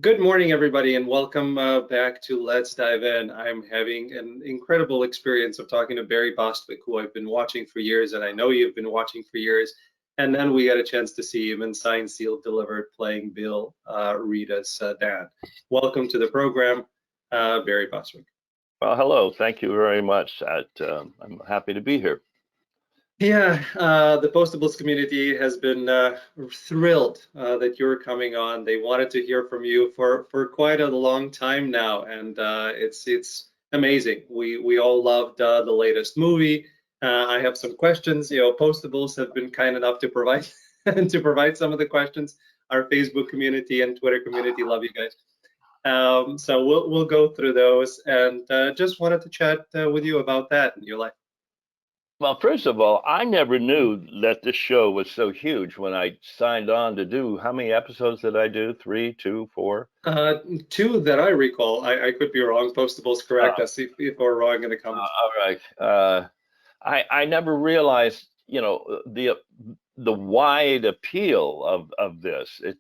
Good morning, everybody, and welcome back to Let's Dive In. I'm having an incredible experience of talking to Barry Bostwick, who I've been watching for years, and I know you've been watching for years. And then we got a chance to see him in Signed, Sealed, Delivered, playing Bill Rita's dad. Welcome to the program, Barry Bostwick. Well, hello. Thank you very much. I'm happy to be here. Yeah, the Postables community has been thrilled that you're coming on. They wanted to hear from you for quite a long time now, and it's amazing. We all loved the latest movie. I have some questions. Postables have been kind enough to provide to provide some of the questions. Our Facebook community and Twitter community love you guys. So we'll go through those, and just wanted to chat with you about that in your life. Well, first of all, I never knew that this show was so huge when I signed on to do. How many episodes did I do? 3, 2, 4? Two that I recall. I could be wrong. Postables correct us if we're wrong in the comments. All right. I never realized, the wide appeal of this. It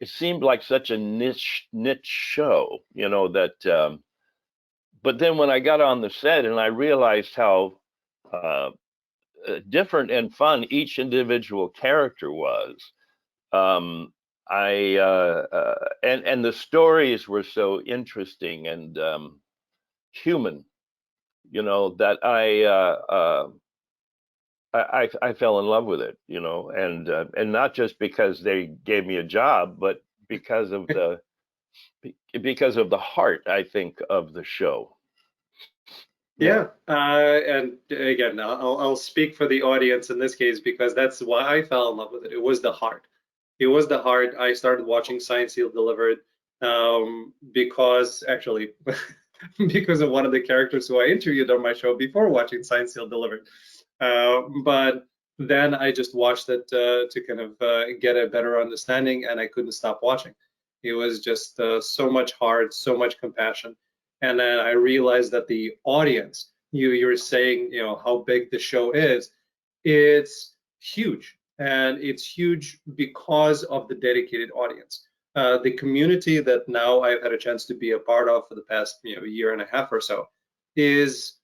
seemed like such a niche show, that. But then when I got on the set and I realized how different and fun each individual character was. And the stories were so interesting and human, that I fell in love with it, and not just because they gave me a job, but because of the heart, I think, of the show. Yeah, and again, I'll speak for the audience in this case because that's why I fell in love with it. It was the heart. It was the heart. I started watching Signed, Sealed, Delivered because actually because of one of the characters who I interviewed on my show before watching Signed, Sealed, Delivered. But then I just watched it to kind of get a better understanding, and I couldn't stop watching. It was just so much heart, so much compassion. And then I realized that the audience, you're saying, how big the show is, it's huge. And it's huge because of the dedicated audience. The community that now I've had a chance to be a part of for the past year and a half or so is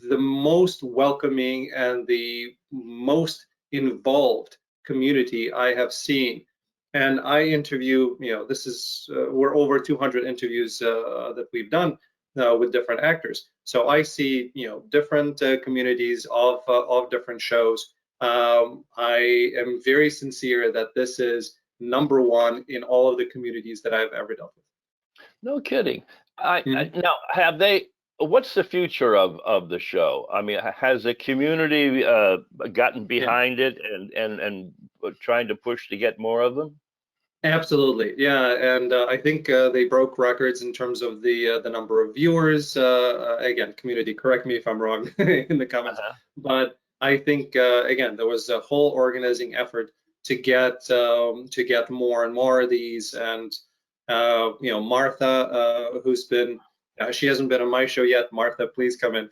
the most welcoming and the most involved community I have seen. And I interview, we're over 200 interviews that we've done with different actors. So I see, different communities of different shows. I am very sincere that this is number one in all of the communities that I've ever dealt with. No kidding. Now, have they? What's the future of the show? I mean, has the community gotten behind it and trying to push to get more of them? Absolutely, yeah, and I think they broke records in terms of the number of viewers. Again, community, correct me if I'm wrong in the comments, but I think again there was a whole organizing effort to get more and more of these, and Martha, who's been she hasn't been on my show yet. Martha, please come in.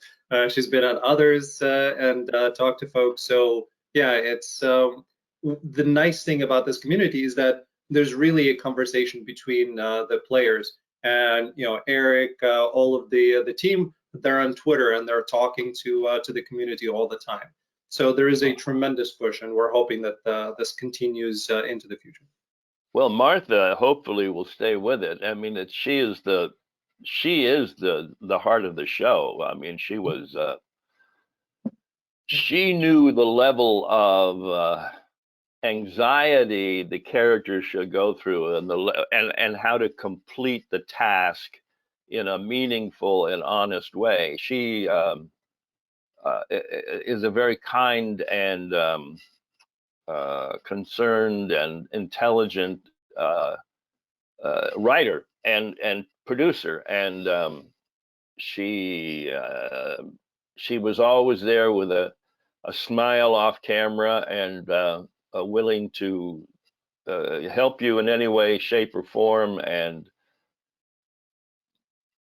She's been on others and talked to folks. So yeah, it's the nice thing about this community is that there's really a conversation between the players and Eric, all of the team. They're on Twitter and they're talking to the community all the time. So there is a tremendous push, and we're hoping that this continues into the future. Well, Martha hopefully will stay with it. I mean, she is the heart of the show. I mean, she knew the level of anxiety the characters should go through and how to complete the task in a meaningful and honest way. She is a very kind and concerned and intelligent writer and producer, and she was always there with a smile off camera and willing to help you in any way, shape, or form. And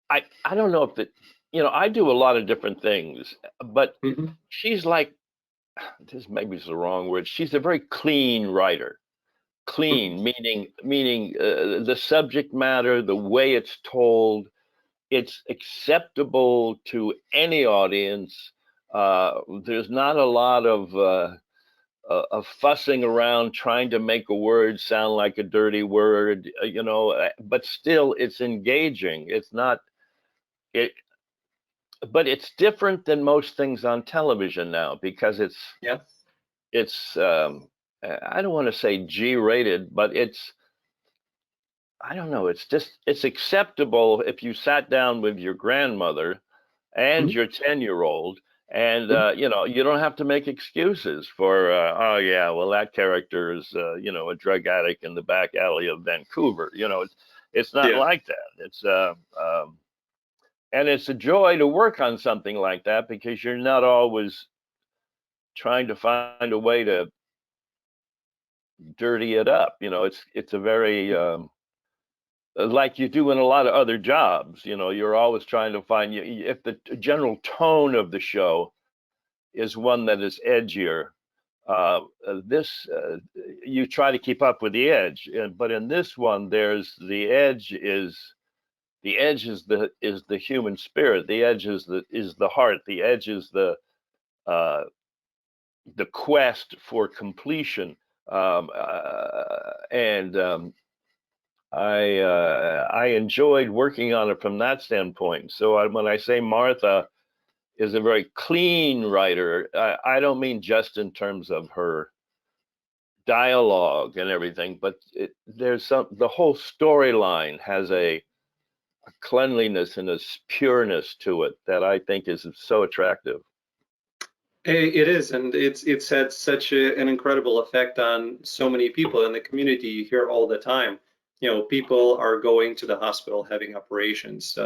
I don't know if I do a lot of different things, but she's like, this maybe is the wrong word. She's a very clean writer. clean, meaning the subject matter, the way it's told, it's acceptable to any audience. There's not a lot of fussing around trying to make a word sound like a dirty word, but still it's engaging. It's not it, but it's different than most things on television now because Yeah. it's I don't want to say G-rated, but I don't know. It's acceptable if you sat down with your grandmother and Mhm. your 10-year-old, and Mhm. you don't have to make excuses for oh yeah, well that character is a drug addict in the back alley of Vancouver. It's not Yeah. like that. And it's a joy to work on something like that because you're not always trying to find a way to dirty it up. It's a very like you do in a lot of other jobs. You're always trying to find if the general tone of the show is one that is edgier. This you try to keep up with the edge, but in this one, there's the edge is the human spirit. The edge is the heart. The edge is uh, the quest for completion. And I enjoyed working on it from that standpoint. So when I say Martha is a very clean writer, I don't mean just in terms of her dialogue and everything, but the whole storyline has a cleanliness and a pureness to it that I think is so attractive. It is, and it's had such an incredible effect on so many people in the community. You hear all the time, people are going to the hospital having operations,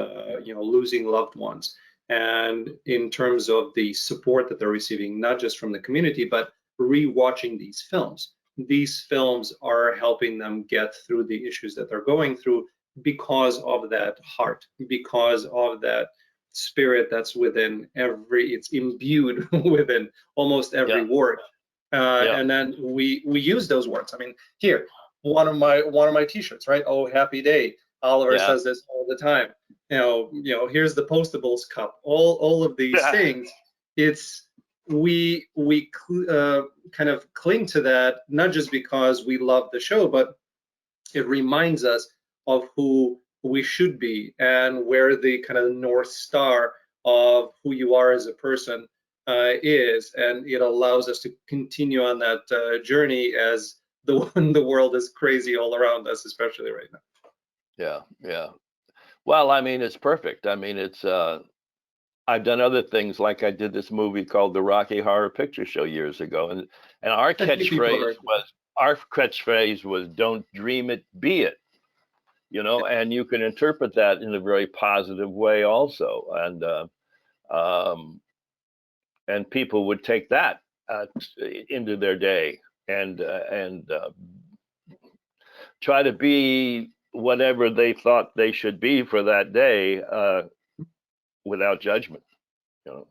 losing loved ones, and in terms of the support that they're receiving, not just from the community, but rewatching these films. These films are helping them get through the issues that they're going through because of that heart, because of that spirit that's within it's imbued within almost every Yeah, word. yeah, And then we use those words. I mean, here, one of my t-shirts, right? Oh, happy day. Oliver yeah, says this all the time. Here's the Postables cup. All of these things. It's we kind of cling to that, not just because we love the show, but it reminds us of who we should be and where the kind of North Star of who you are as a person is. And it allows us to continue on that journey as the world is crazy all around us, especially right now. yeah, yeah. Well, I mean, it's perfect. I mean, I've done other things like I did this movie called The Rocky Horror Picture Show years ago, and I think people are. our catchphrase was "Don't dream it, be it." And you can interpret that in a very positive way also, um, and people would take that into their day and try to be whatever they thought they should be for that day without judgment. You know.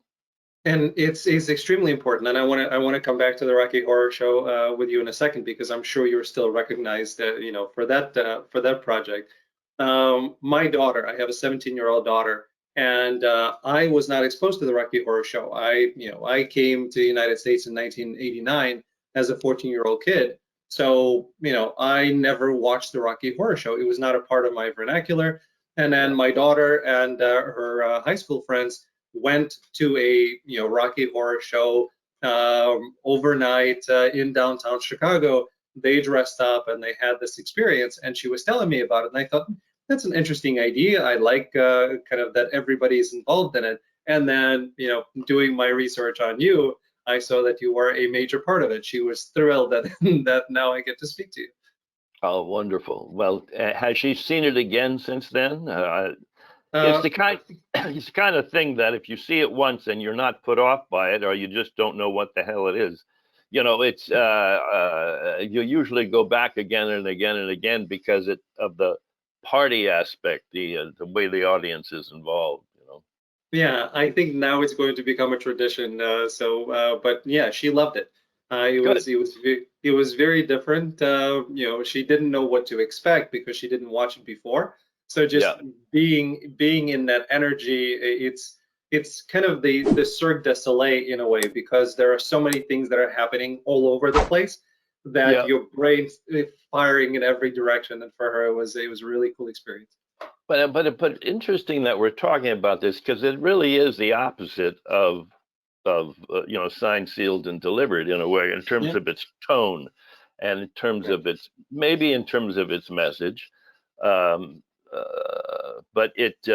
And it's extremely important, and I want to come back to the Rocky Horror Show with you in a second because I'm sure you're still recognized, for that project. My daughter, I have a 17-year-old daughter, and I was not exposed to the Rocky Horror Show. I came to the United States in 1989 as a 14-year-old kid, so I never watched the Rocky Horror Show. It was not a part of my vernacular. And then Yeah, my daughter and her high school friends went to a Rocky Horror Show overnight in downtown Chicago. They dressed up and they had this experience, and she was telling me about it. And I thought that's an interesting idea. I like kind of that everybody's involved in it. And then doing my research on you, I saw that you were a major part of it. She was thrilled that that now I get to speak to you. oh, wonderful. Well, has she seen it again since then? It's Uh, the kind it's the kind of thing that if you see it once and you're not put off by it, or you just don't know what the hell it is, it's you usually go back again and again and again because of the party aspect, the way the audience is involved. Yeah, I think now it's going to become a tradition. But yeah, she loved it. Good. It was very different. She didn't know what to expect because she didn't watch it before. So Yeah. just being in that energy, it's kind of the Cirque du Soleil in a way, because there are so many things that are happening all over the place that Yeah. your brain's firing in every direction. And for her, it was a really cool experience. But interesting that we're talking about this, because it really is the opposite of signed, sealed, and delivered in a way, in terms Yeah. of its tone, and in terms Right. of its, maybe in terms of its message, um, but it's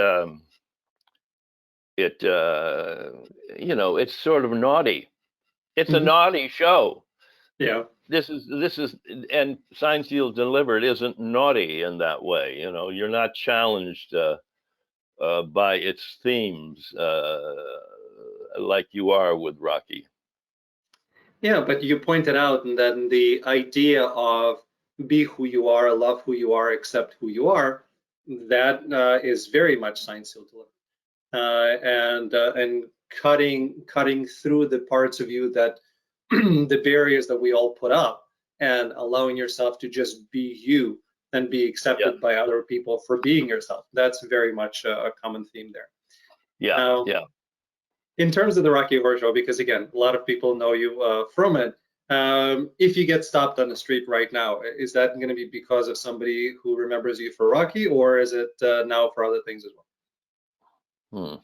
sort of naughty. It's a Mhm. naughty show. Yeah. This is and signed, sealed, delivered isn't naughty in that way. You're not challenged by its themes like you are with Rocky. Yeah, but you pointed out and then the idea of be who you are, love who you are, accept who you are, that is very much science seal delivered. And cutting through the parts of you that the barriers that we all put up, and allowing yourself to just be you and be Yeah, accepted by other people for being yourself. That's very much a common theme there. yeah, Now, yeah. in terms of the Rocky Horror Show, because again, a lot of people know you from it. If you get stopped on the street right now, is that going to be because of somebody who remembers you for Rocky, or is it now for other things as well? Hmm.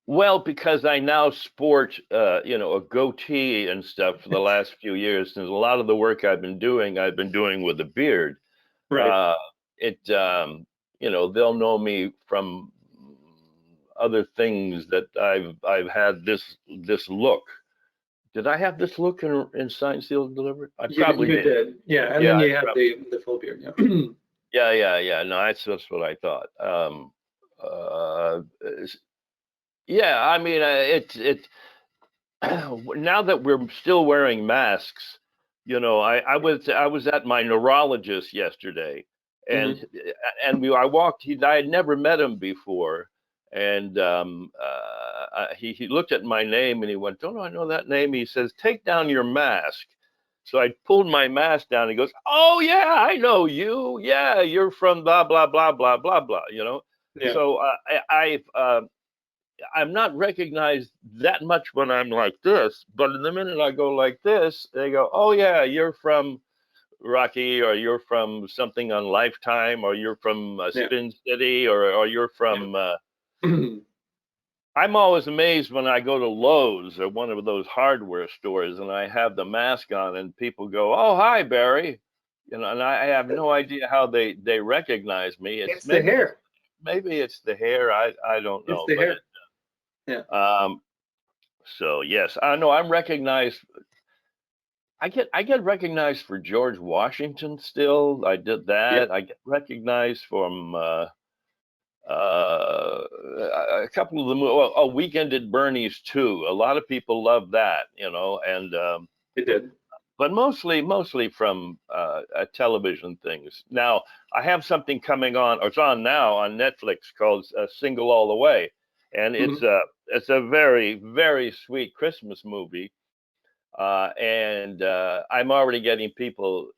Well, because I now sport, a goatee and stuff for the last few years, and a lot of the work I've been doing with a beard. Right. Uh, it, they'll know me from other things that I've had this look. Did I have this look in Signed, Sealed, and Delivered? I probably You did. did, yeah, and Yeah, then I you had probably. the full beard, yeah. Yeah. No, that's what I thought. Uh, yeah, I mean, now that we're still wearing masks, I was at my neurologist yesterday, and Hmm. I walked. I had never met him before, and he looked at my name and he went, "Don't I know that name?" He says, "Take down your mask." So I pulled my mask down. He goes, "Oh yeah, I know you. Yeah, you're from blah blah blah blah blah blah." Yeah, So I'm not recognized that much when I'm like this, but in the minute I go like this, they go, "Oh yeah, you're from Rocky, or you're from something on Lifetime, or you're from yeah, Spin City, or you're yeah. from." I'm always amazed when I go to Lowe's or one of those hardware stores and I have the mask on, and people go, "Oh, hi, Barry," and I have no idea how they recognize me. It's It's the maybe hair. maybe it's the hair. I don't It's know, the but hair. Yeah. um. So yes, I know I'm recognized. I get recognized for George Washington still. I did Yep. that. I get recognized from a couple of them. Well, a Weekend at Bernie's too. A lot of people love that, and It did. but mostly from television things. Now I have something coming on, or it's on now on Netflix, called Single All the Way, and Hmm. it's a very very sweet Christmas movie. And I'm already getting people,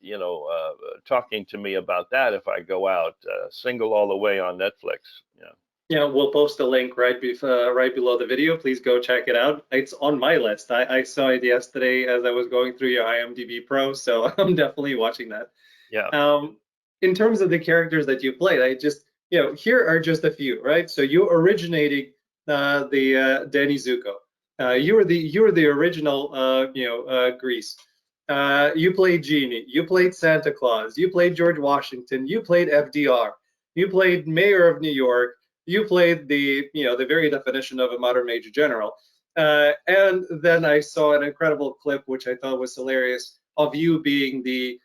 talking to me about that if I go out. Single All the Way on Netflix. Yeah. Yeah, we'll post a link right below the video. Please go check it out. It's on my list. I saw it yesterday as I was going through your IMDb Pro, so I'm definitely watching that. Yeah. Um, in terms of the characters that you played, I just, here are just a few, right? So you originating the Danny Zuko. You were the original, Grease. You played Genie. You played Santa Claus. You played George Washington. You played FDR. You played Mayor of New York. You played the very definition of a modern Major General. And then I saw an incredible clip, which I thought was hilarious, of you being the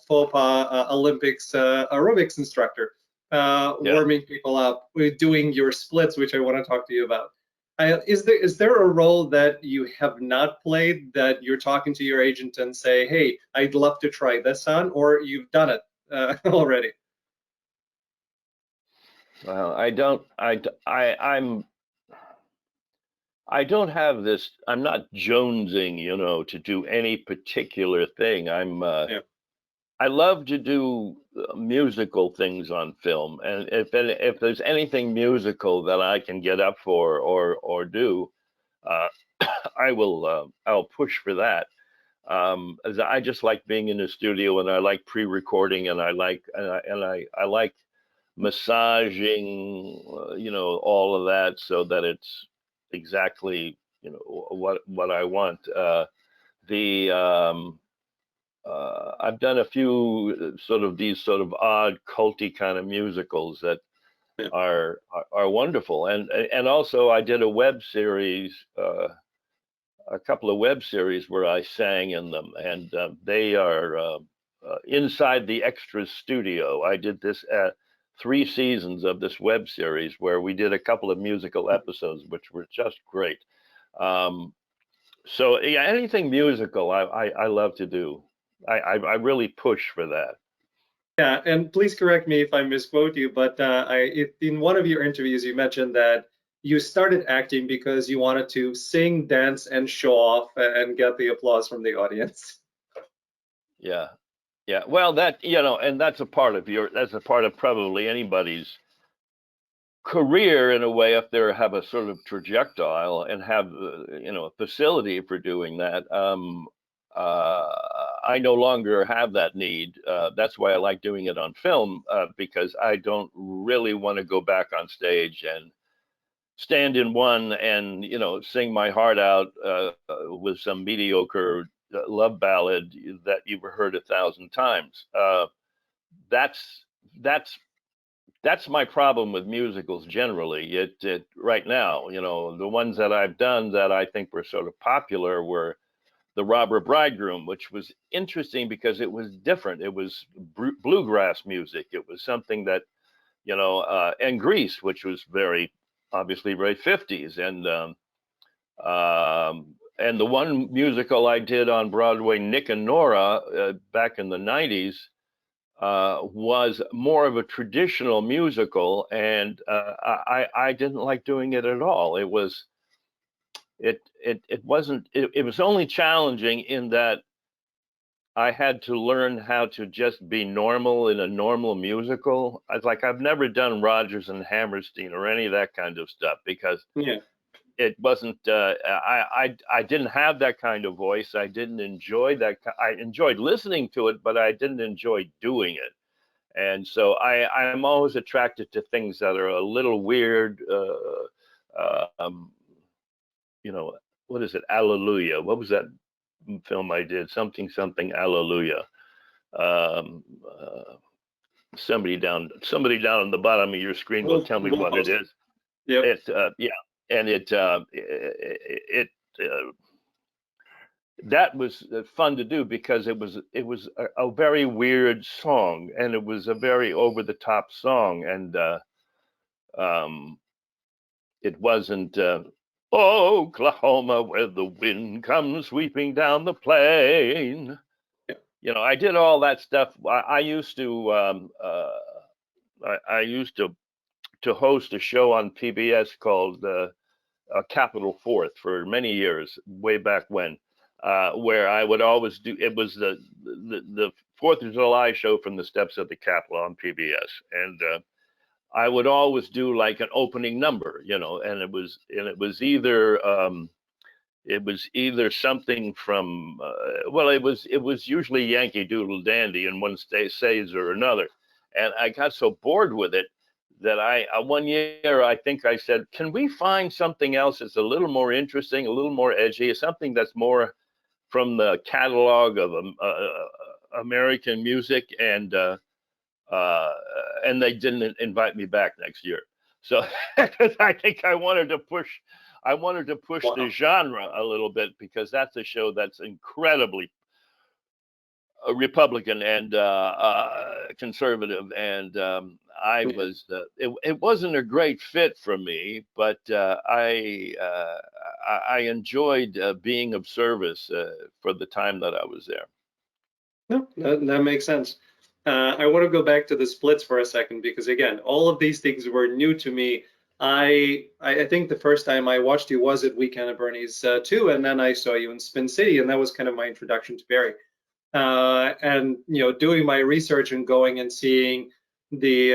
faux pas Olympics aerobics instructor, Yeah. warming people up, doing your splits, which I want to talk to you about. Is there a role that you have not played that you're talking to your agent and say, hey, I'd love to try this on, or you've done it already? Well, I don't. I'm I don't have this. I'm not jonesing, you know, to do any particular thing. Yeah, I love to do musical things on film, and if there's anything musical that I can get up for or do, uh, I'll push for that. As I just like being in the studio, and I like pre-recording, and I like massaging, you know, all of that so that it's exactly, you know, what I want. The I've done a few sort of these sort of odd culty kind of musicals that yeah, are wonderful, and also I did a web series, a couple of web series where I sang in them, and they are inside the extras studio. I did this 3 seasons of this web series where we did a couple of musical episodes, which were just great. Um, so yeah, anything musical, I love to do. I really push for that. yeah. And please correct me if I misquote you, but in one of your interviews, you mentioned that you started acting because you wanted to sing, dance, and show off and get the applause from the audience. Yeah, yeah. Well, that, you know, and that's a part of probably anybody's career in a way if they have a sort of trajectory and have you know, a facility for doing that. Uh, I no longer have that need. That's why I like doing it on film, because I don't really want to go back on stage and stand in one and, you know, sing my heart out with some mediocre love ballad that you've heard 1,000 times. That's that's that's my problem with musicals generally. It right now, you know, the ones that I've done that I think were sort of popular were The Robber Bridegroom, which was interesting because it was different. It was bluegrass music. It was something that, you know, and Grease, which was very obviously very 50s, and the one musical I did on Broadway, Nick and Nora, back in the 90s, was more of a traditional musical, and I didn't like doing it at all. It was only challenging in that I had to learn how to just be normal in a normal musical. I've never done Rodgers and Hammerstein or any of that kind of stuff because Yeah, it wasn't. I didn't have that kind of voice. I didn't enjoy that. I enjoyed listening to it, but I didn't enjoy doing it. And so I'm always attracted to things that are a little weird. You know, what is it? Alleluia. What was that film I did? Something Alleluia. Um, uh, somebody down on the bottom of your screen will tell me what it Wolf. is. Yep. Yeah, and it that was fun to do because it was a very weird song, and it was a very over the top song, and um, it wasn't Oklahoma where the wind comes sweeping down the plain. Yeah. You know, I did all that stuff. I used to I used to host a show on PBS called Capital Fourth for many years, way back when, where I would always do. It was the Fourth of July show from the steps of the Capitol on PBS, and I would always do like an opening number, you know, and it was either something from well, it was usually Yankee Doodle Dandy in one phase or another, and I got so bored with it that I one year I think I said, can we find something else that's a little more interesting, a little more edgy, something that's more from the catalog of American music, uh, and they didn't invite me back next year. So I think I wanted to push the Wow. genre a little bit because that's a show that's incredibly Republican and conservative, and I Yeah. was it wasn't a great fit for me, but I enjoyed being of service for the time that I was there. No, that makes sense. I want to go back to the splits for a second because again, all of these things were new to me. I think the first time I watched you was at Weekend at Bernie's too, and then I saw you in Spin City, and that was kind of my introduction to Barry. And doing my research and going and seeing the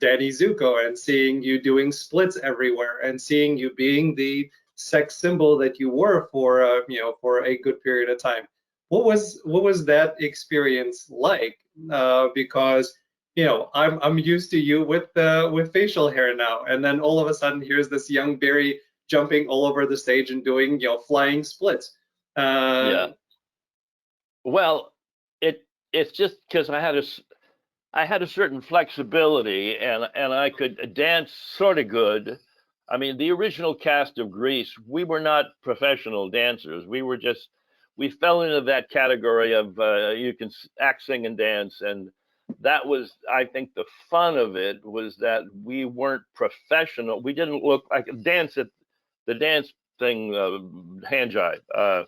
Danny Zuko, and seeing you doing splits everywhere, and seeing you being the sex symbol that you were for for a good period of time. What was that experience like? Because I'm used to you with facial hair now, and then all of a sudden here's this young Barry jumping all over the stage and doing flying splits. Yeah. Uh, Well, it's just because I had a certain flexibility, and I could dance sort of good. I mean, the original cast of Grease, we were not professional dancers. We fell into that category of you can act, sing, and dance, and that was, I think, the fun of it was that we weren't professional. We didn't look like dance at the dance thing, hand jive.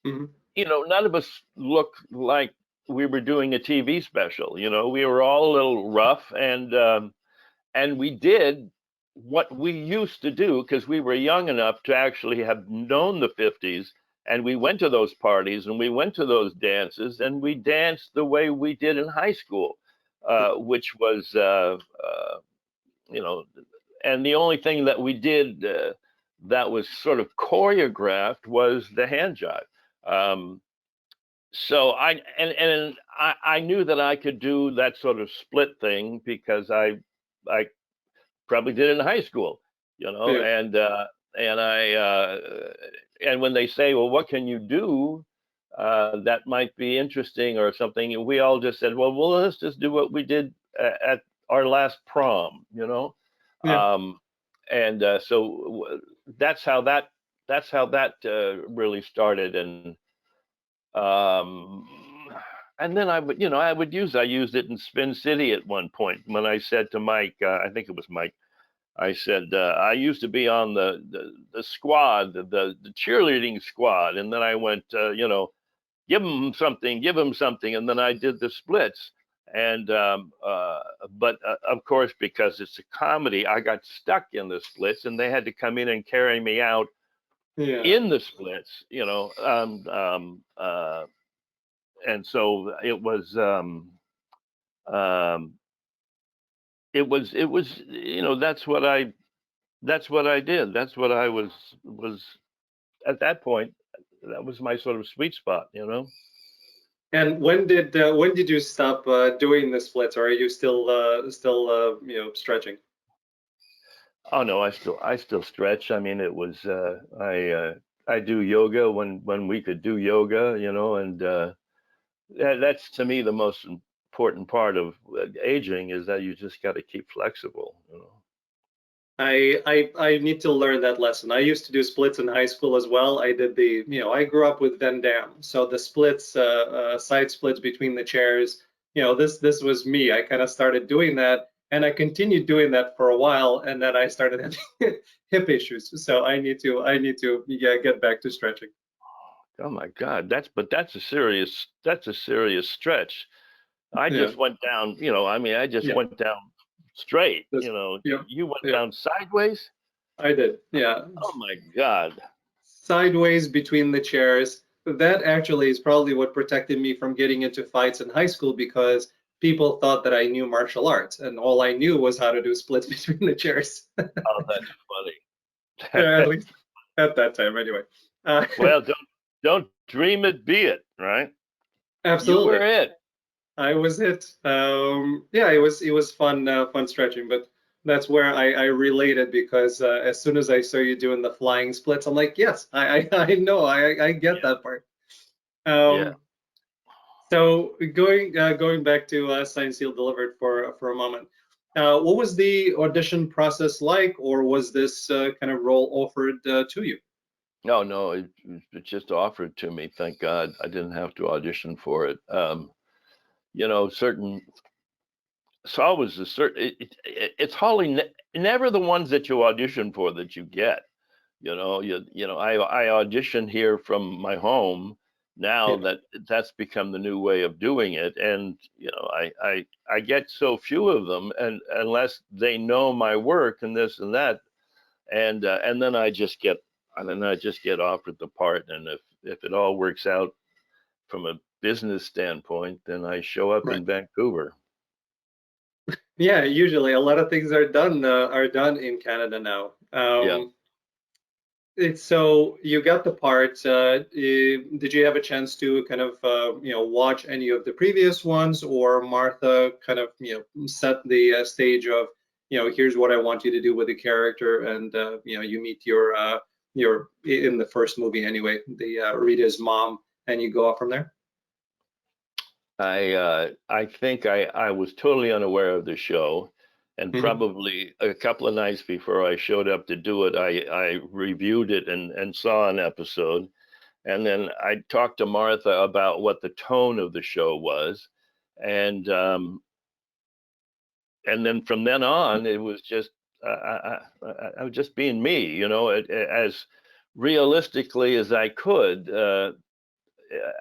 mhm. None of us looked like we were doing a TV special. We were all a little rough, and we did what we used to do because we were young enough to actually have known the 50s, and we went to those parties and we went to those dances and we danced the way we did in high school, which was you know and the only thing that we did that was sort of choreographed was the hand jive. So I knew that I could do that sort of split thing because I probably did it in high school, Yeah. and I and when they say, well, what can you do that might be interesting or something, we all just said, well, let's just do what we did at our last prom. Yeah. um, and that's how that really started. Um, and then I used it in Spin City at one point when I said to Mike, I think it was Mike, I said, I used to be on the squad, the cheerleading squad. And then I went, give him something. And then I did the splits. And, but of course, because it's a comedy, I got stuck in the splits and they had to come in and carry me out Yeah. in the splits, and so um, it was that's what I did. That's what I was at that point. That was my sort of sweet spot. And when did you stop doing the splits, or are you still stretching? Oh no, I still stretch. I mean, it was I do yoga when we could do yoga, and that's to me the most important part of aging is that you just got to keep flexible. I need to learn that lesson. I used to do splits in high school as well. I did I grew up with Van Damme, so the splits, side splits between the chairs. This was me. I kind of started doing that, and I continued doing that for a while, and then I started having hip issues. So I need to yeah, get back to stretching. Oh my God, that's a serious stretch. I Yeah, just went down, I mean, I just yeah, went down straight. this, yeah, You went yeah. down sideways. I did. Yeah, Oh my God. sideways between the chairs. That actually is probably what protected me from getting into fights in high school, because people thought that I knew martial arts, and all I knew was how to do splits between the chairs. Oh, that's Yeah, at funny. least at that time, anyway. Uh, Well, don't dream it, be it, right? You were Absolutely, it. I was it. Yeah, it was fun stretching, but that's where I related, because as soon as I saw you doing the flying splits, I'm like, yes, I know, I get Yeah, that part. yeah. Um, So going back to Signed, Sealed, Delivered for a moment, what was the audition process like, or was this kind of role offered to you? No, no, it just offered to me. Thank God I didn't have to audition for it. Certain it's always a certain it's hardly never the ones that you audition for that you get. I auditioned here from my home, now Yeah. that that's become the new way of doing it. And I get so few of them, and unless they know my work and this and that, and then I just get offered the part, and if it all works out from a business standpoint, then I show up Right. in Vancouver. Yeah, usually a lot of things are done in Canada now. Yeah. It's so you got the part. Did you have a chance to kind of watch any of the previous ones, or Martha kind of set the stage of here's what I want you to do with the character, and you meet your in the first movie anyway, the Rita's mom, and you go off from there. I think I was totally unaware of the show, and Hmm. probably a couple of nights before I showed up to do it, I reviewed it and saw an episode, and then I talked to Martha about what the tone of the show was, and and then from then on, it was just I was just being me, as realistically as I could,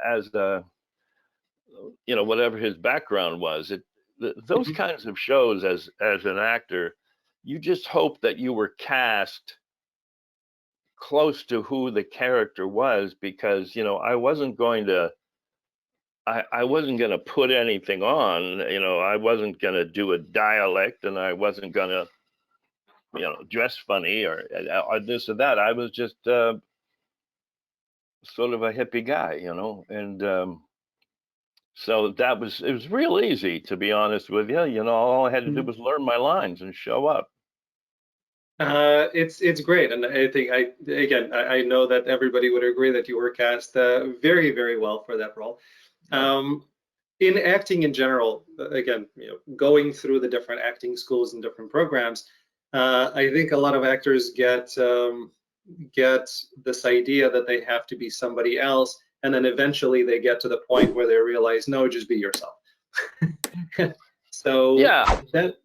as whatever his background was. Those Hmm. kinds of shows, as an actor, you just hope that you were cast close to who the character was, because I wasn't going to put anything on. I wasn't going to do a dialect, and I wasn't going to dress funny or this or that. I was just sort of a hippie guy, and so it was real easy, to be honest with you. All I had to do was learn my lines and show up. It's great, and I think I know that everybody would agree that you were cast very very well for that role. Yeah. Um, in acting in general, again, going through the different acting schools and different programs, I think a lot of actors get this idea that they have to be somebody else, and then eventually they get to the point where they realize, no, just be yourself. So Yeah. that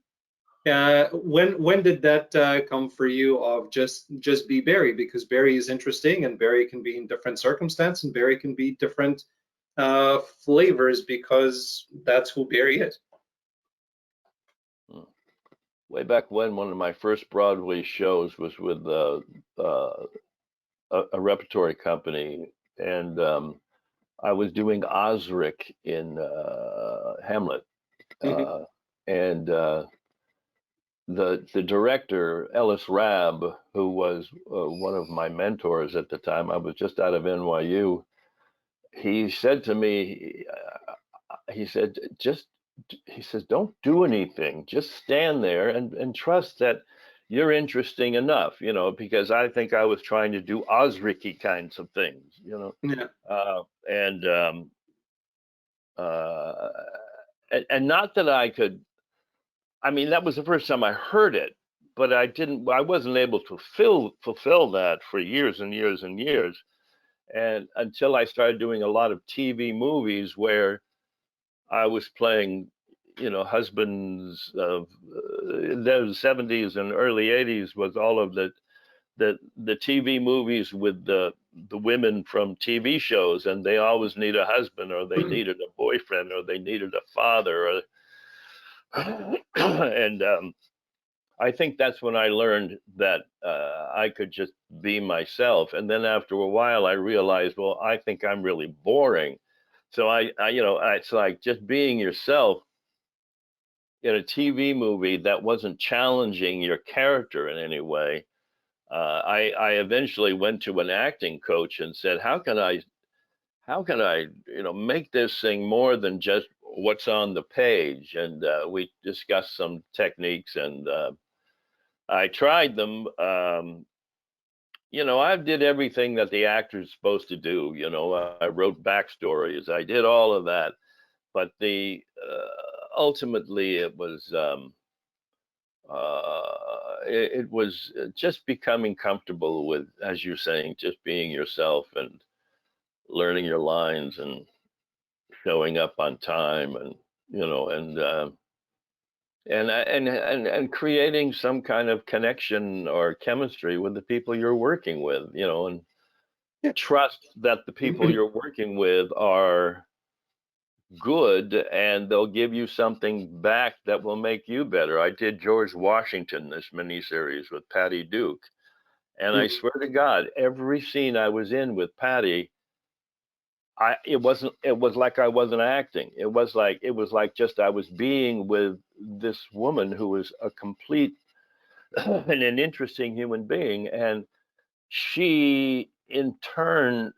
when did that come for you of just be Barry? Because Barry is interesting, and Barry can be in different circumstances, and Barry can be different flavors, because that's who Barry is. Mm. Way back when, one of my first Broadway shows was with uh, a repertory company, and I was doing Osric in Hamlet, Hmm. uh, and the director, Ellis Rabb, who was one of my mentors at the time. I was just out of NYU. He said to me, he said, just, he says, don't do anything. Just stand there and trust that you're interesting enough, because I think I was trying to do Osric-y kinds of things, Yeah. and uh, and not that I could. I mean, that was the first time I heard it, but I wasn't able to fulfill that for years and years and years, and until I started doing a lot of TV movies where I was playing, husbands of the 70s and early 80s, was all of the TV movies with the women from TV shows, and they always need a husband, or they needed a boyfriend, or they needed a father, or and I think that's when I learned that I could just be myself. And then after a while, I realized, well, I think I'm really boring. So it's like just being yourself in a TV movie that wasn't challenging your character in any way. I eventually went to an acting coach and said, how can I, make this thing more than just what's on the page? And we discussed some techniques, and I tried them. I did everything that the actor's supposed to do. I wrote backstories. I did all of that, but the ultimately it was just becoming comfortable with, as you're saying, just being yourself and learning your lines and showing up on time, and and creating some kind of connection or chemistry with the people you're working with, and trust that the people you're working with are good and they'll give you something back that will make you better. I did George Washington, this miniseries with Patty Duke, and I swear to God, every scene I was in with Patty, it was like I wasn't acting. It was like just I was being with this woman who was a complete and an interesting human being, and she in turn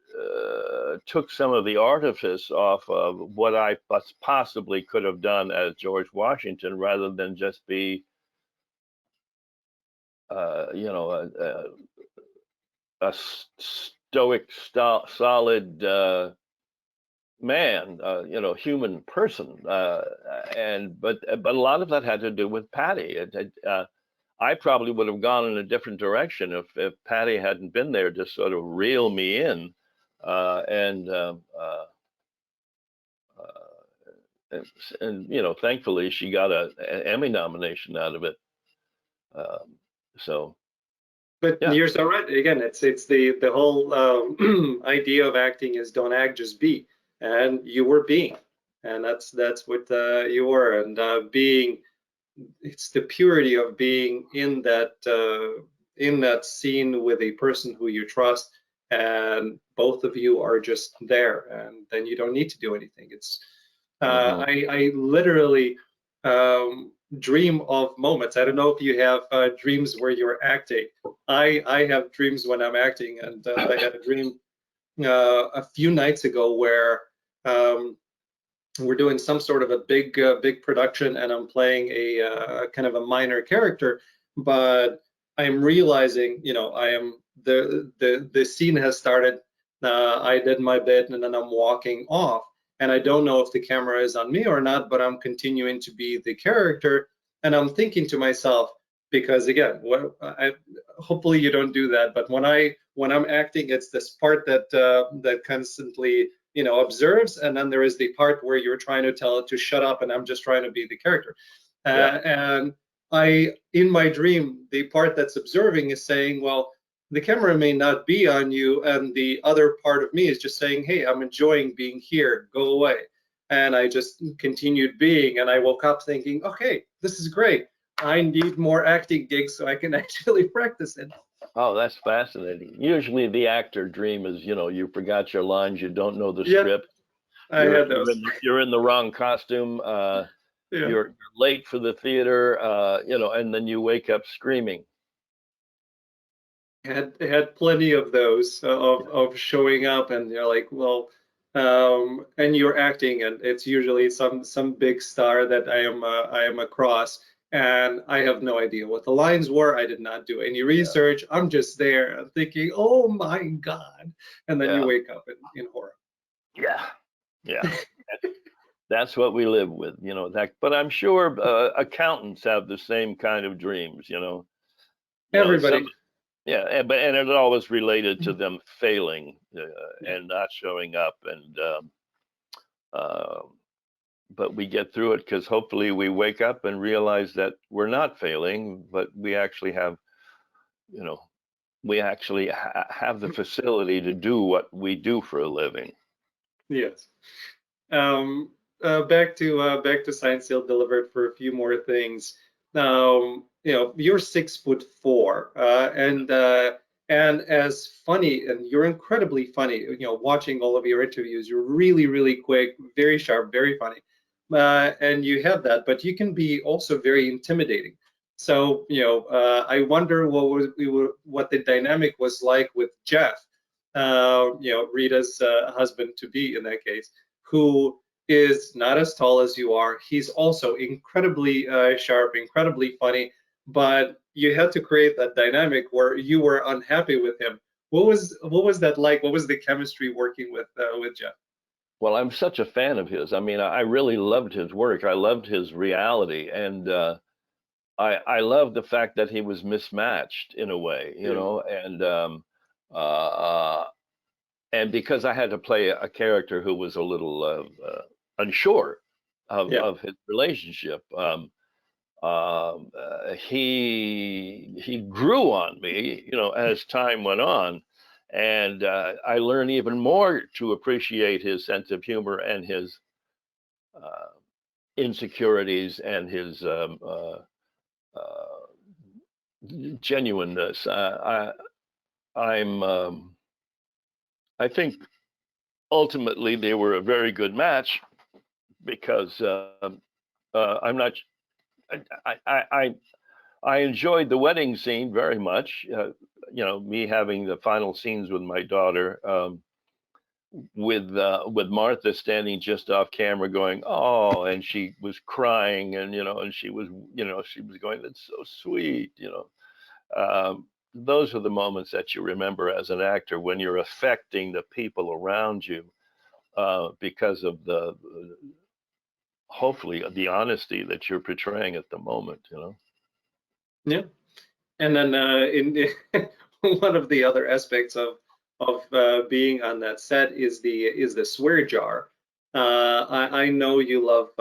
took some of the artifice off of what I possibly could have done as George Washington, rather than just be, you know, a stoic, solid man, you know, human person. But a lot of that had to do with Patty. I probably would have gone in a different direction if Patty hadn't been there to sort of reel me in, and you know, thankfully she got an Emmy nomination out of it. So But yeah, you're so right. Again, it's the whole idea of acting is don't act, just be. And you were being, and that's what you were. And being, it's the purity of being in that scene with a person who you trust, and both of you are just there, and then you don't need to do anything. It's hmm I literally dream of moments. I don't know if you have dreams where you're acting. I have dreams when I'm acting, and I had a dream a few nights ago where um, we're doing some sort of a big production, and I'm playing a kind of a minor character, but I'm realizing, you know, I am the scene has started. I did my bit, and then I'm walking off, and I don't know if the camera is on me or not, but I'm continuing to be the character, and I'm thinking to myself, because again, hopefully you don't do that, but when I'm acting, it's this part that constantly, you know, observes, and then there is the part where you're trying to tell it to shut up, and I'm just trying to be the character. yeah, And in my dream, the part that's observing is saying, well, the camera may not be on you, and the other part of me is just saying, hey, I'm enjoying being here, go away. And I just continued being, and I woke up thinking, okay, this is great. I need more acting gigs so I can actually practice it. oh, that's fascinating. Usually the actor dream is, you know, you forgot your lines, you don't know the Yeah, script, I had those. you're in the wrong costume, Yeah. you're late for the theater, you know, and then you wake up screaming. Had plenty of those of showing up, and you're like, well, and you're acting, and it's usually some big star that I am across, and I have no idea what the lines were. I did not do any Yeah, research. I'm just there thinking, oh my God, and then you yeah, wake up in horror. yeah, yeah. That's what we live with, you know. That, but I'm sure accountants have the same kind of dreams, you know. You know, some, Everybody. yeah, and it's always related to them failing and not showing up, and uh, but we get through it because hopefully we wake up and realize that we're not failing, but we actually have, you know, we actually have the facility to do what we do for a living. Yes. Um, back to Science Seal Delivered for a few more things. You know, you're 6'4", and as funny, and you're incredibly funny. You know, watching all of your interviews, you're really quick, very sharp, very funny, and you have that. But you can be also very intimidating. So, you know, I wonder what the dynamic was like with Jeff, you know, Rita's husband to be in that case, who is not as tall as you are. He's also incredibly sharp, incredibly funny, but you had to create that dynamic where you were unhappy with him. What was that like? What was the chemistry working with Jeff? Well, I'm such a fan of his. I mean, I really loved his work. I loved his reality, and I love the fact that he was mismatched in a way, you Yeah, know, uh, and because I had to play a character who was a little unsure yeah, of his relationship, he grew on me, you know, as time went on, And I learned even more to appreciate his sense of humor and his insecurities and his genuineness. I think ultimately they were a very good match because I'm not. I enjoyed the wedding scene very much. Me having the final scenes with my daughter, with Martha standing just off camera, going, "Oh," and she was crying, and she was going, "That's so sweet," Those are the moments that you remember as an actor when you're affecting the people around you because of hopefully the honesty that you're portraying at the moment. Yeah. And then in one of the other aspects of being on that set is the swear jar. I know you love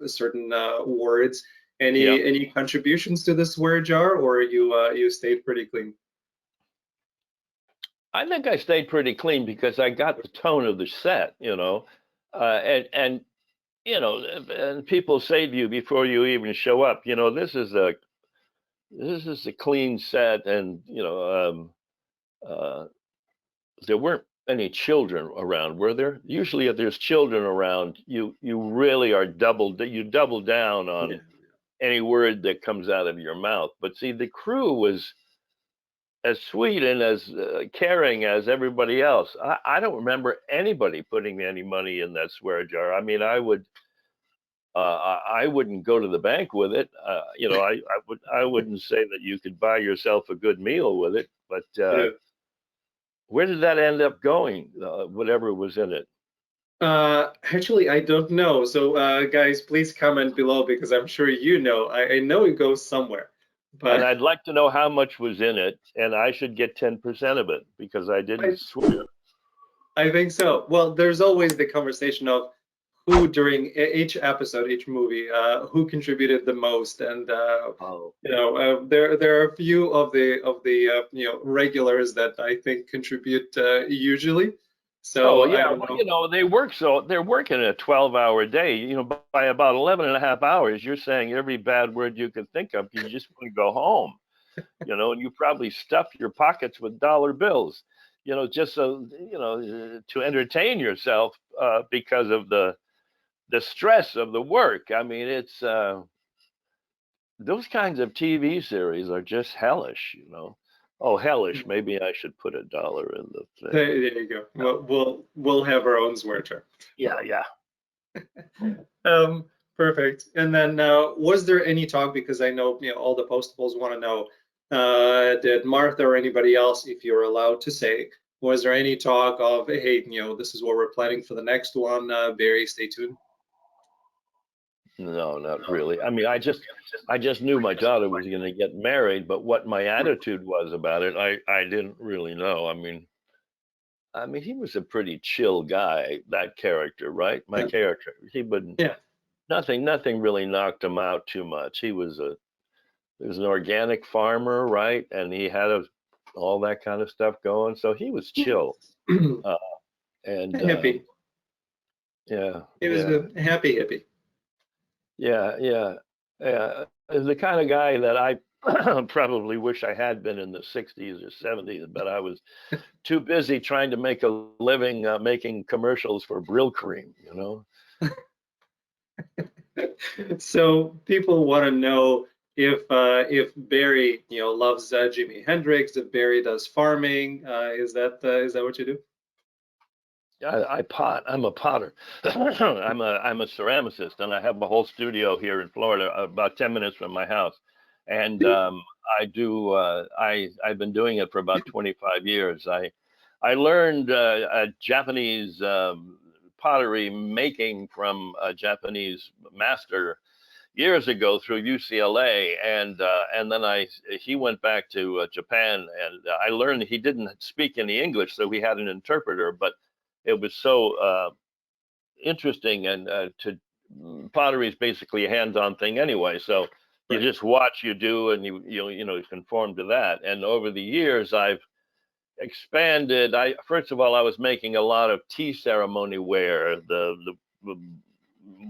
certain words. Yeah. Any contributions to the swear jar, or you stayed pretty clean? I think I stayed pretty clean because I got the tone of the set. And and people say to you before you even show up, this is a clean set, and uh, there weren't any children around, were there? Usually, if there's children around, you really are you double down Yeah. on any word that comes out of your mouth. But see, the crew was as sweet and as caring as everybody else. I don't remember anybody putting any money in that swear jar. I mean, I wouldn't go to the bank with it. I wouldn't say that you could buy yourself a good meal with it. But Yeah. where did that end up going? Whatever was in it. Actually, I don't know. So, guys, please comment below because I'm sure you know. I know it goes somewhere, And but I'd like to know how much was in it, and I should get 10% of it because I I, didn't swear. I think so. Well, there's always the conversation of who during each episode, each movie, who contributed the most, and Oh. there are a few of the regulars that I think contribute usually. Oh, So well, I yeah. don't Well, know. they're working a 12-hour day. By about 11 and a half hours, you're saying every bad word you could think of. You just want to go home. And you probably stuff your pockets with dollar bills, just so, to entertain yourself because of the stress of the work. I mean, it's those kinds of TV series are just hellish. Oh, hellish. Maybe I should put $1 in the thing. There you go. We'll have our own swear jar. Yeah, yeah. Perfect. And then, was there any talk? Because I know all the postables want to know. Did Martha or anybody else, if you're allowed to say, was there any talk of, hey, this is what we're planning for the next one? Barry, stay tuned. No, not really. I mean, I just knew my daughter was going to get married, but what my attitude was about it, I didn't really know. I mean, he was a pretty chill guy, that character, right? My Yeah. character. He wouldn't Yeah. nothing really knocked him out too much. He was an organic farmer, right? And he had all that kind of stuff going, so he was chill. Uh, and Happy. yeah, He was yeah, a happy hippie. yeah, yeah, yeah. The kind of guy that I probably wish I had been in the 60s or 70s, but I was too busy trying to make a living making commercials for Brill Cream. So people want to know if Barry loves Jimi Hendrix, if Barry does farming. Is that what you do? I pot. I'm a potter. I'm a ceramicist, and I have a whole studio here in Florida, about 10 minutes from my house. And I do. I've been doing it for about 25 years. I learned a Japanese pottery making from a Japanese master years ago through UCLA, and then he went back to Japan, and I learned he didn't speak any English, so we had an interpreter. But it was so interesting, and pottery is basically a hands-on thing anyway. So you Right. just watch, you do, and you conform to that. And over the years, I've expanded. First of all, I was making a lot of tea ceremony ware, the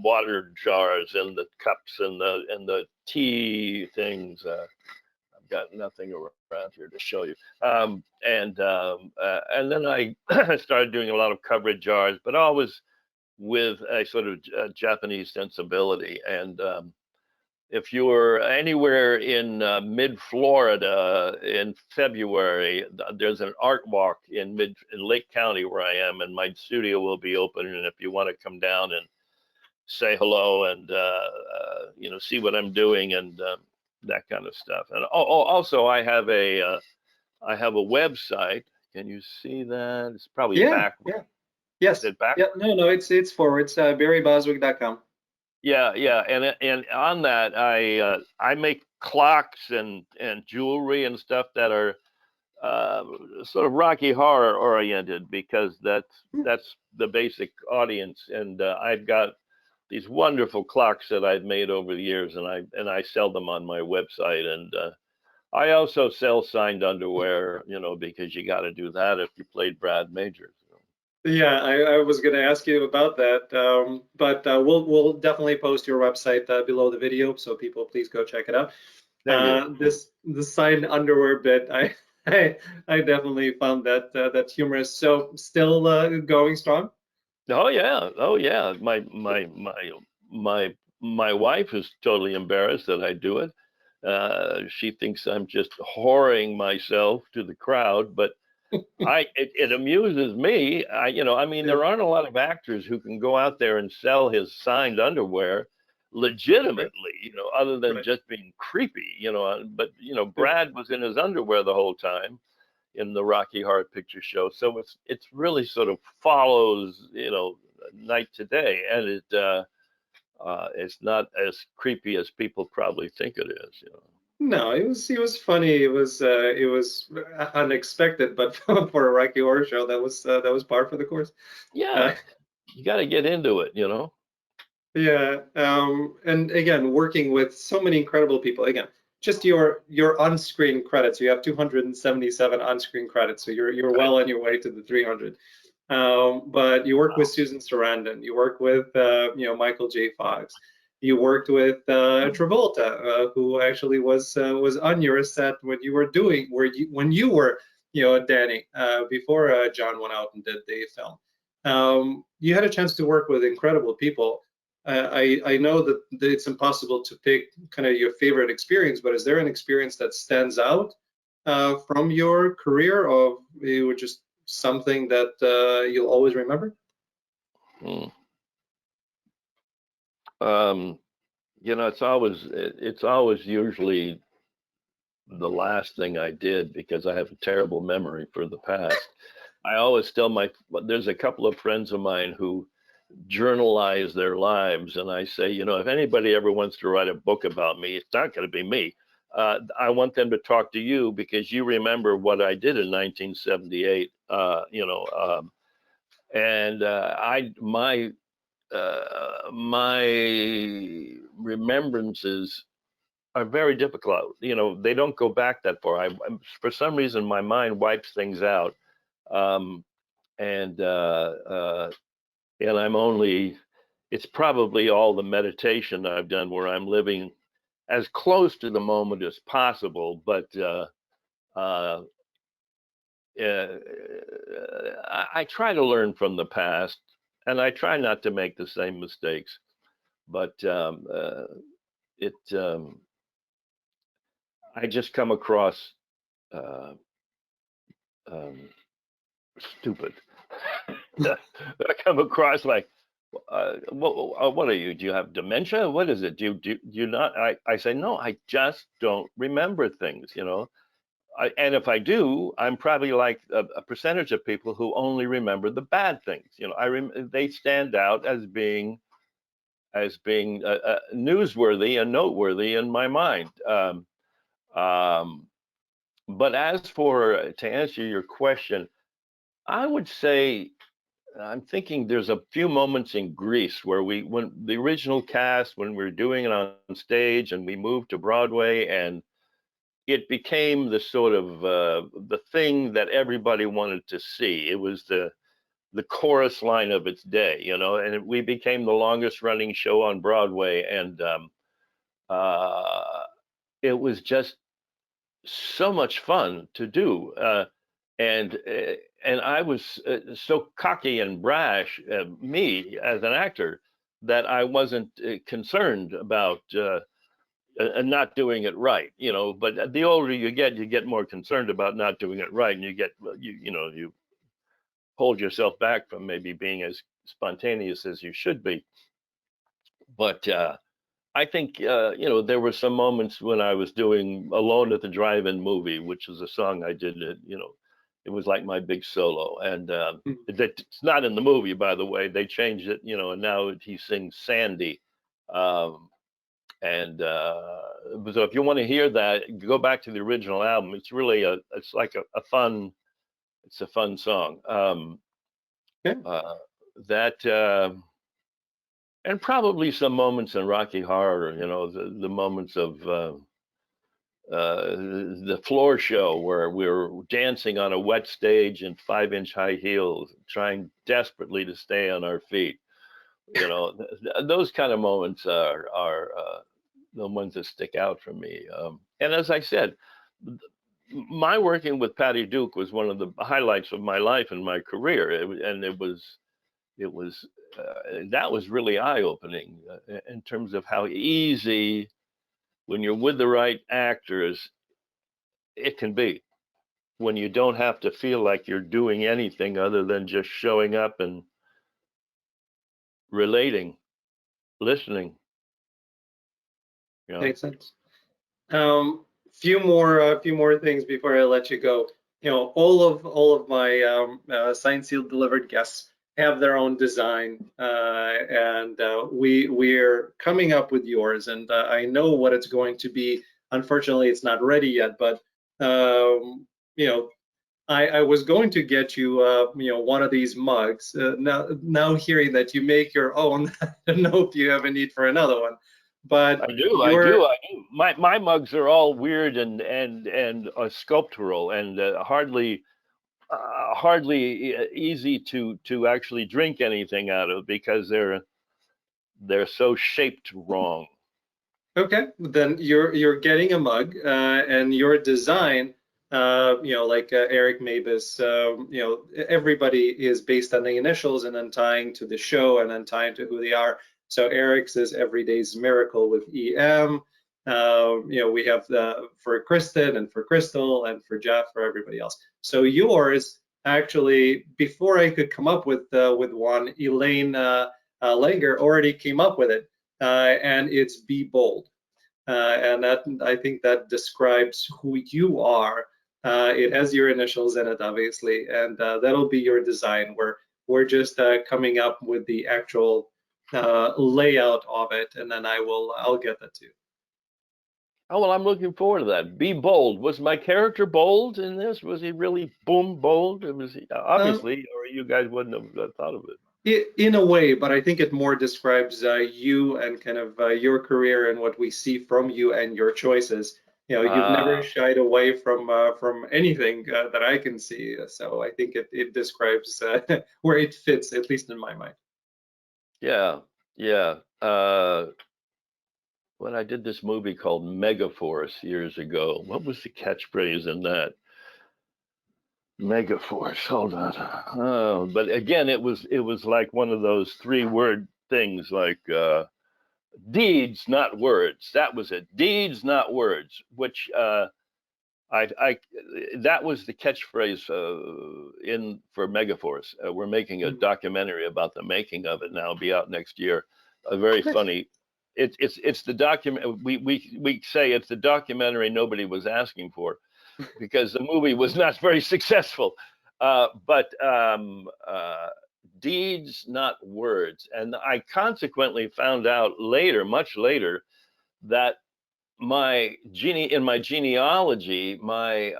water jars and the cups and the tea things. I've got nothing around here to show you. And then I started doing a lot of coverage jars, but always with a sort of Japanese sensibility. And if you were anywhere in mid Florida in February, there's an art walk in Lake County where I am, and my studio will be open. And if you want to come down and say hello and see what I'm doing and that kind of stuff. And also I have a website. Can you see that? It's probably Yeah, back. yeah, yes, Is it back? yeah. No, it's forward. It's barryboswick.com. Yeah, and on that I make clocks and jewelry and stuff that are sort of Rocky Horror oriented, because that's the basic audience. And I've got these wonderful clocks that I've made over the years, and I sell them on my website. And I also sell signed underwear, because you got to do that if you played Brad Majors. Yeah, I was going to ask you about that, but we'll definitely post your website below the video, so people please go check it out. Thank you. The signed underwear bit, I definitely found that humorous. So still going strong? Oh yeah, oh yeah. My wife is totally embarrassed that I do it. She thinks I'm just whoring myself to the crowd, but it amuses me. I mean, Yeah, there aren't a lot of actors who can go out there and sell his signed underwear right, legitimately, other than right. just being creepy, but Yeah. Brad was in his underwear the whole time in the Rocky Horror Picture Show. So it's really sort of follows, night to day, and it's not as creepy as people probably think it is. No, it was funny. It was unexpected, but for a Rocky Horror Show, that was par for the course. Yeah, Uh, you got to get into it. Yeah, and again, working with so many incredible people. Again, just your on-screen credits. You have 277 on-screen credits, so you're Right. well on your way to the 300. But you work with Susan Sarandon. You work with Michael J. Fox. You worked with Travolta, who actually was on your set when you were doing when you were Danny before John went out and did the film. You had a chance to work with incredible people. I know that it's impossible to pick kind of your favorite experience, but is there an experience that stands out from your career, or it was just something that you'll always remember? Hmm. Um, it's always usually the last thing I did, because I have a terrible memory for the past. I always tell there's a couple of friends of mine who journalize their lives, and I say, if anybody ever wants to write a book about me, it's not going to be me. I want them to talk to you, because you remember what I did in 1978. And my remembrances are very difficult. They don't go back that far. For some reason, my mind wipes things out, um, and I'm only. It's probably all the meditation I've done, where I'm living as close to the moment as possible. But uh, uh, I try to learn from the past, and I try not to make the same mistakes. But it I just come across uh, um, stupid. I come across like, what are you? Do you have dementia? What is it? Do you not? I say, no, I just don't remember things. And if I do, I'm probably like a percentage of people who only remember the bad things. They stand out as being newsworthy and noteworthy in my mind. Um, but as for to answer your question, I would say I'm thinking there's a few moments in Greece where when the original cast, when we were doing it on stage and we moved to Broadway, and it became the sort of the thing that everybody wanted to see. It was the chorus line of its day, you know, and we became the longest running show on Broadway, and uh, it was just so much fun to do. And and I was so cocky and brash, me as an actor, that I wasn't concerned about not doing it right, you know. But the older you get more concerned about not doing it right, and you get you know, you hold yourself back from maybe being as spontaneous as you should be. But I think you know, there were some moments when I was doing "Alone at the Drive-In Movie," which is a song I did. You know, it was like my big solo, and it's not in the movie, by the way. They changed it, you know, and now he sings Sandy. Um, and so, if you want to hear that, go back to the original album. It's really it's like a fun, it's a fun song. Yeah. That. And probably some moments in Rocky Horror, you know, the moments of the floor show where we were dancing on a wet stage in 5-inch high heels, trying desperately to stay on our feet. You know, those kind of moments are the ones that stick out for me. And as I said, my working with Patty Duke was one of the highlights of my life and my career, and it was that was really eye-opening in terms of how easy, when you're with the right actors, it can be, when you don't have to feel like you're doing anything other than just showing up and relating, listening, you know. Makes sense. Few more things before I let you go. You know, all of my signed, sealed, delivered guests have their own design, and we're coming up with yours, and I know what it's going to be. Unfortunately, it's not ready yet, but you know, I was going to get you, you know, one of these mugs. Now hearing that you make your own, I don't know if you have a need for another one, but your I do. My mugs are all weird and sculptural and hardly easy to actually drink anything out of, because they're so shaped wrong. okay, then you're getting a mug, and your design, you know, like Eric Mabus, you know, everybody is based on the initials and then tying to the show and then tying to who they are. So Eric's is Everyday's Miracle with EM. You know, we have the for Kristen and for Crystal and for Jeff, for everybody else. So yours actually, before I could come up with one, Elaine Langer already came up with it, and it's Be Bold. And that, I think that describes who you are. It has your initials in it, obviously, and that'll be your design. We're just coming up with the actual layout of it, and then I'll get that too. Oh, well, I'm looking forward to that. Be bold. Was my character bold in this? Was he really boom bold? It was Um, obviously, or you guys wouldn't have thought of it. in a way, but I think it more describes you and kind of your career and what we see from you and your choices. You know, you've never Ah, shied away from anything that I can see. So I think it describes where it fits, at least in my mind. yeah, yeah. When I did this movie called Megaforce years ago, what was the catchphrase in that? Megaforce. Hold on. Oh, but again, it was like one of those 3-word things, like deeds, not words. That was it. Deeds, not words. Which I that was the catchphrase in for Megaforce. We're making a Mm. documentary about the making of it now. It'll be out next year. A very Nice. funny. It's the document. We say it's the documentary nobody was asking for, because the movie was not very successful. But deeds, not words. And I consequently found out later, much later, that in my genealogy, my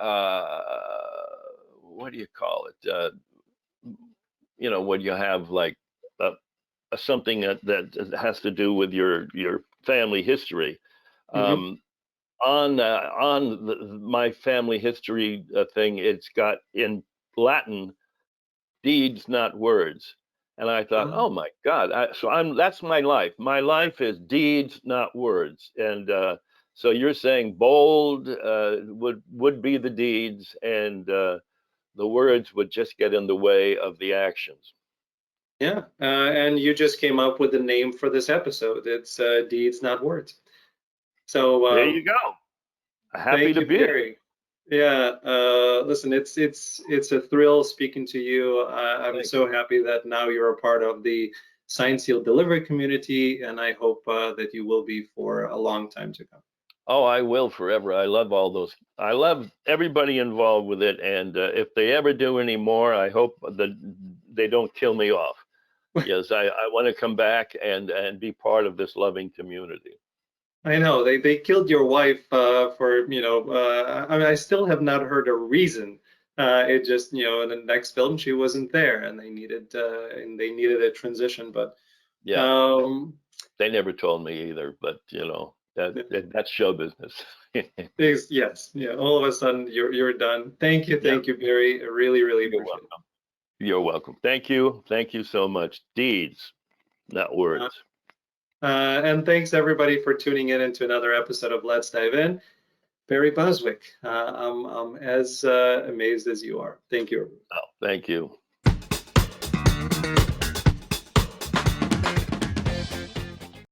what do you call it? You know, when you have like something that has to do with your family history. Hmm. Um, my family history thing, it's got in Latin, deeds, not words. And I thought, oh my God! That's my life. My life is deeds, not words. And so you're saying bold would be the deeds, and the words would just get in the way of the actions. Yeah, and you just came up with the name for this episode. It's deeds, not words. So There you go. Happy thank to you, be here. Barry. Yeah, listen, it's a thrill speaking to you. I'm Thank so happy that now you're a part of the Signed Seal Delivery community, and I hope that you will be for a long time to come. Oh, I will forever. I love all those. I love everybody involved with it. And if they ever do any more, I hope that they don't kill me off. Yes, I want to come back and be part of this loving community. I know they killed your wife for I mean I still have not heard a reason. It just in the next film she wasn't there and they needed a transition. But Yeah, um, they never told me either, but that's show business. yes, yeah. All of a sudden you're done. Thank Yeah, you, Barry. I really you're appreciate welcome. You're welcome. Thank you so much. Deeds, not it. words. And thanks everybody for tuning in into another episode of Let's Dive In. Barry Bostwick. I'm as amazed as you are. Thank you. Oh, thank you.